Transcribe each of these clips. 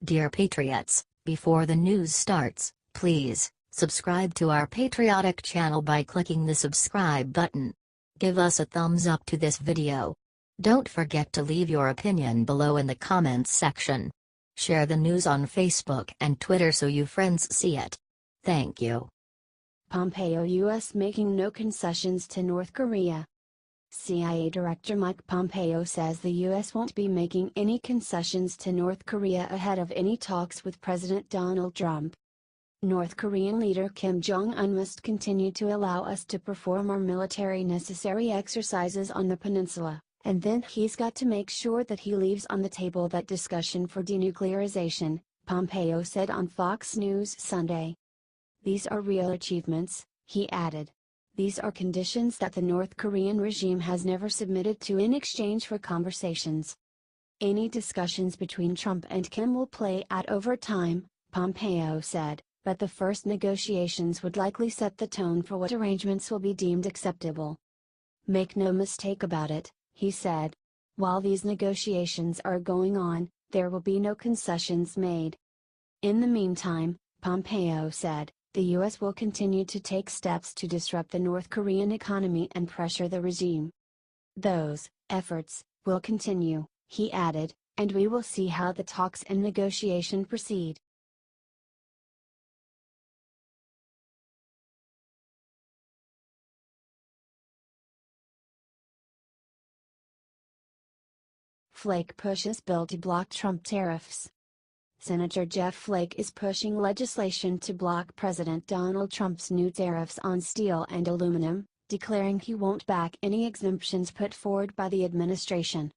Dear Patriots, before the news starts, please subscribe to our patriotic channel by clicking the subscribe button. Give us a thumbs up to this video. Don't forget to leave your opinion below in the comments section. Share the news on Facebook and Twitter so you friends see it. Thank you. Pompeo U.S. making no concessions to North Korea. CIA Director Mike Pompeo says the U.S. won't be making any concessions to North Korea ahead of any talks with President Donald Trump. North Korean leader Kim Jong Un must continue to allow us to perform our military necessary exercises on the peninsula, and then he's got to make sure that he leaves on the table that discussion for denuclearization, Pompeo said on Fox News Sunday. These are real achievements, he added. These are conditions that the North Korean regime has never submitted to in exchange for conversations. Any discussions between Trump and Kim will play out over time, Pompeo said, but the first negotiations would likely set the tone for what arrangements will be deemed acceptable. Make no mistake about it, he said. While these negotiations are going on, there will be no concessions made. In the meantime, Pompeo said, the U.S. will continue to take steps to disrupt the North Korean economy and pressure the regime. Those efforts will continue, he added, and we will see how the talks and negotiation proceed. Flake pushes bill to block Trump tariffs. Senator Jeff Flake is pushing legislation to block President Donald Trump's new tariffs on steel and aluminum, declaring he won't back any exemptions put forward by the administration.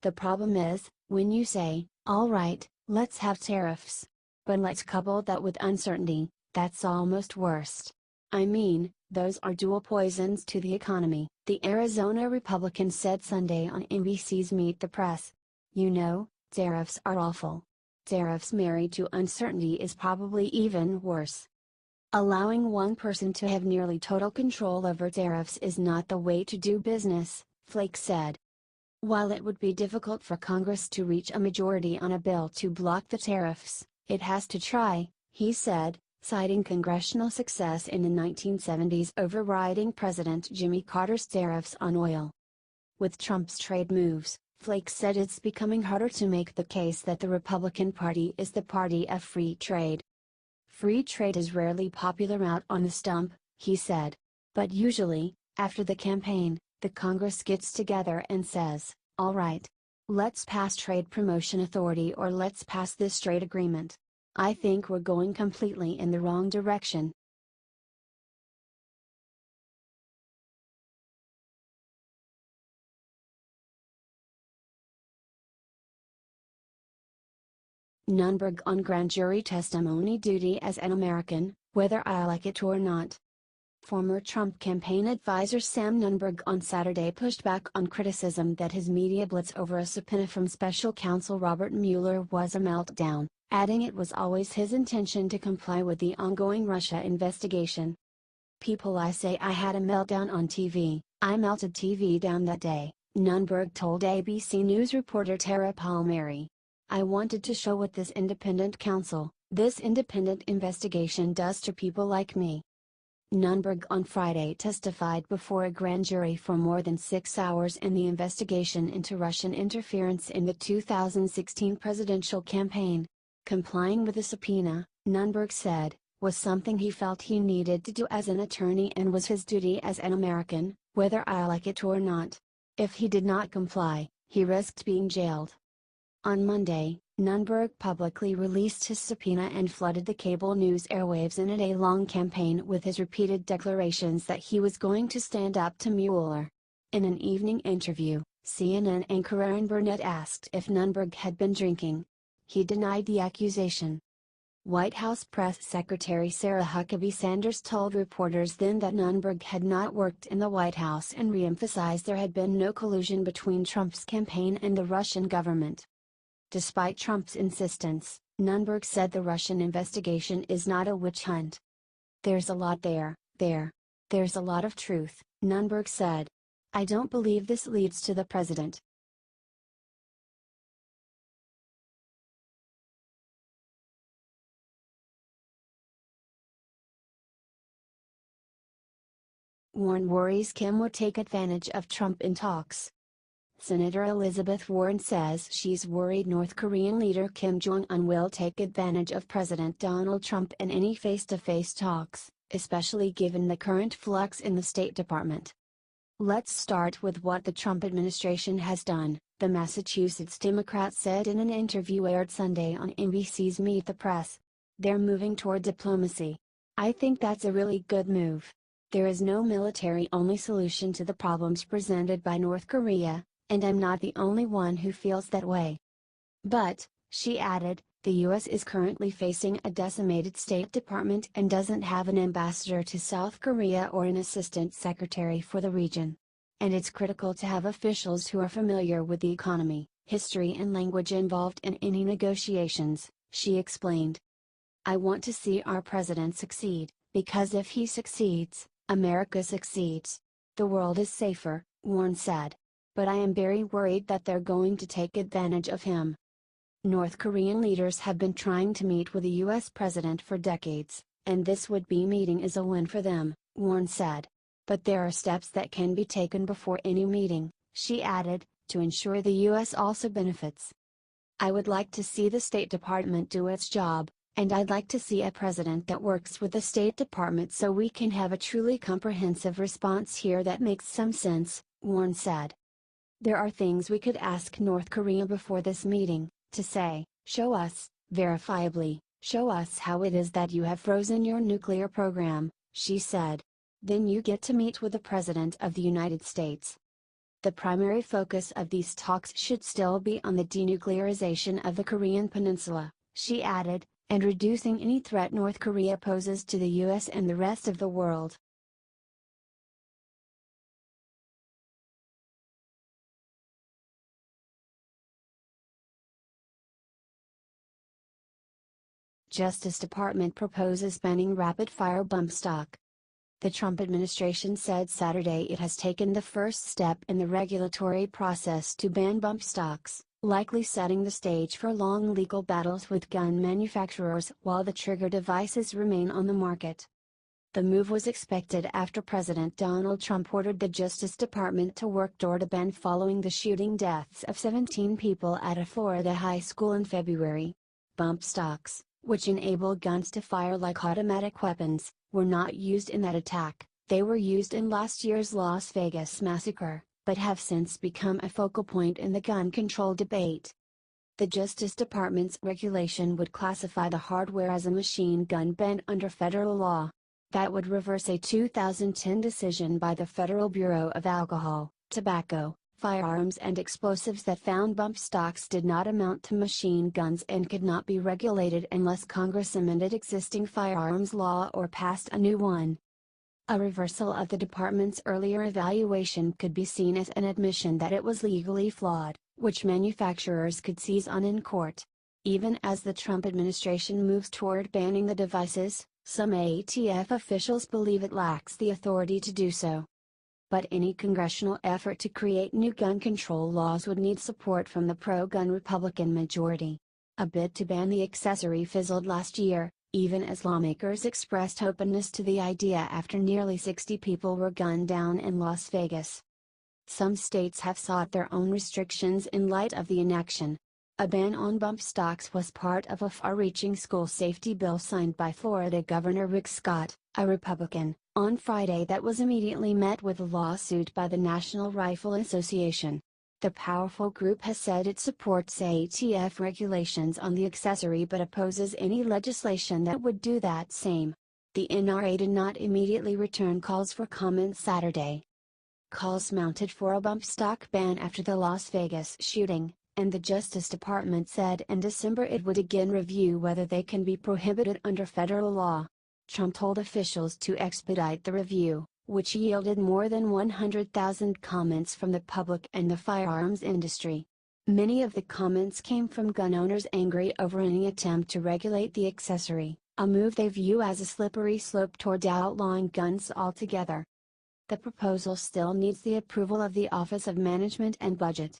The problem is, when you say, all right, let's have tariffs, but let's couple that with uncertainty, that's almost worse. I mean, those are dual poisons to the economy, the Arizona Republican said Sunday on NBC's Meet the Press. You know, tariffs are awful. Tariffs married to uncertainty is probably even worse. Allowing one person to have nearly total control over tariffs is not the way to do business, Flake said. While it would be difficult for Congress to reach a majority on a bill to block the tariffs, it has to try, he said, citing congressional success in the 1970s overriding President Jimmy Carter's tariffs on oil. With Trump's trade moves, Flake said it's becoming harder to make the case that the Republican Party is the party of free trade. Free trade is rarely popular out on the stump, he said. But usually, after the campaign, the Congress gets together and says, all right, let's pass trade promotion authority or let's pass this trade agreement. I think we're going completely in the wrong direction. Nunberg on grand jury testimony duty as an American, whether I like it or not. Former Trump campaign advisor Sam Nunberg on Saturday pushed back on criticism that his media blitz over a subpoena from special counsel Robert Mueller was a meltdown, adding it was always his intention to comply with the ongoing Russia investigation. People, I say I had a meltdown on TV, I melted TV down that day, Nunberg told ABC News reporter Tara Palmieri. I wanted to show what this independent counsel, this independent investigation does to people like me. Nunberg on Friday testified before a grand jury for more than 6 hours in the investigation into Russian interference in the 2016 presidential campaign. Complying with the subpoena, Nunberg said, was something he felt he needed to do as an attorney and was his duty as an American, whether I like it or not. If he did not comply, he risked being jailed. On Monday, Nunberg publicly released his subpoena and flooded the cable news airwaves in a day-long campaign with his repeated declarations that he was going to stand up to Mueller. In an evening interview, CNN anchor Aaron Burnett asked if Nunberg had been drinking. He denied the accusation. White House Press Secretary Sarah Huckabee Sanders told reporters then that Nunberg had not worked in the White House and re-emphasized there had been no collusion between Trump's campaign and the Russian government. Despite Trump's insistence, Nunberg said the Russian investigation is not a witch hunt. There's a lot there. There's a lot of truth, Nunberg said. I don't believe this leads to the president. Warren worries Kim would take advantage of Trump in talks. Senator Elizabeth Warren says she's worried North Korean leader Kim Jong Un will take advantage of President Donald Trump in any face-to-face talks, especially given the current flux in the State Department. Let's start with what the Trump administration has done, the Massachusetts Democrat said in an interview aired Sunday on NBC's Meet the Press. They're moving toward diplomacy. I think that's a really good move. There is no military-only solution to the problems presented by North Korea, and I'm not the only one who feels that way. But, she added, the U.S. is currently facing a decimated State Department and doesn't have an ambassador to South Korea or an assistant secretary for the region. And it's critical to have officials who are familiar with the economy, history and language involved in any negotiations, she explained. I want to see our president succeed, because if he succeeds, America succeeds. The world is safer, Warren said. But I am very worried that they're going to take advantage of him. North Korean leaders have been trying to meet with the U.S. president for decades, and this would-be meeting is a win for them, Warren said. But there are steps that can be taken before any meeting, she added, to ensure the U.S. also benefits. I would like to see the State Department do its job, and I'd like to see a president that works with the State Department so we can have a truly comprehensive response here that makes some sense, Warren said. There are things we could ask North Korea before this meeting, to say, show us, verifiably, show us how it is that you have frozen your nuclear program, she said. Then you get to meet with the President of the United States. The primary focus of these talks should still be on the denuclearization of the Korean peninsula, she added, and reducing any threat North Korea poses to the U.S. and the rest of the world. Justice Department proposes banning rapid-fire bump stock. The Trump administration said Saturday it has taken the first step in the regulatory process to ban bump stocks, likely setting the stage for long legal battles with gun manufacturers while the trigger devices remain on the market. The move was expected after President Donald Trump ordered the Justice Department to work toward a ban following the shooting deaths of 17 people at a Florida high school in February. Bump stocks, which enable guns to fire like automatic weapons, were not used in that attack. They were used in last year's Las Vegas massacre, but have since become a focal point in the gun control debate. The Justice Department's regulation would classify the hardware as a machine gun ban under federal law. That would reverse a 2010 decision by the Federal Bureau of Alcohol, Tobacco, Firearms and Explosives that found bump stocks did not amount to machine guns and could not be regulated unless Congress amended existing firearms law or passed a new one. A reversal of the department's earlier evaluation could be seen as an admission that it was legally flawed, which manufacturers could seize on in court. Even as the Trump administration moves toward banning the devices, some ATF officials believe it lacks the authority to do so. But any congressional effort to create new gun control laws would need support from the pro-gun Republican majority. A bid to ban the accessory fizzled last year, even as lawmakers expressed openness to the idea after nearly 60 people were gunned down in Las Vegas. Some states have sought their own restrictions in light of the inaction. A ban on bump stocks was part of a far-reaching school safety bill signed by Florida Governor Rick Scott, a Republican, on Friday that was immediately met with a lawsuit by the National Rifle Association. The powerful group has said it supports ATF regulations on the accessory but opposes any legislation that would do that same. The NRA did not immediately return calls for comment Saturday. Calls mounted for a bump stock ban after the Las Vegas shooting, and the Justice Department said in December it would again review whether they can be prohibited under federal law. Trump told officials to expedite the review, which yielded more than 100,000 comments from the public and the firearms industry. Many of the comments came from gun owners angry over any attempt to regulate the accessory, a move they view as a slippery slope toward outlawing guns altogether. The proposal still needs the approval of the Office of Management and Budget,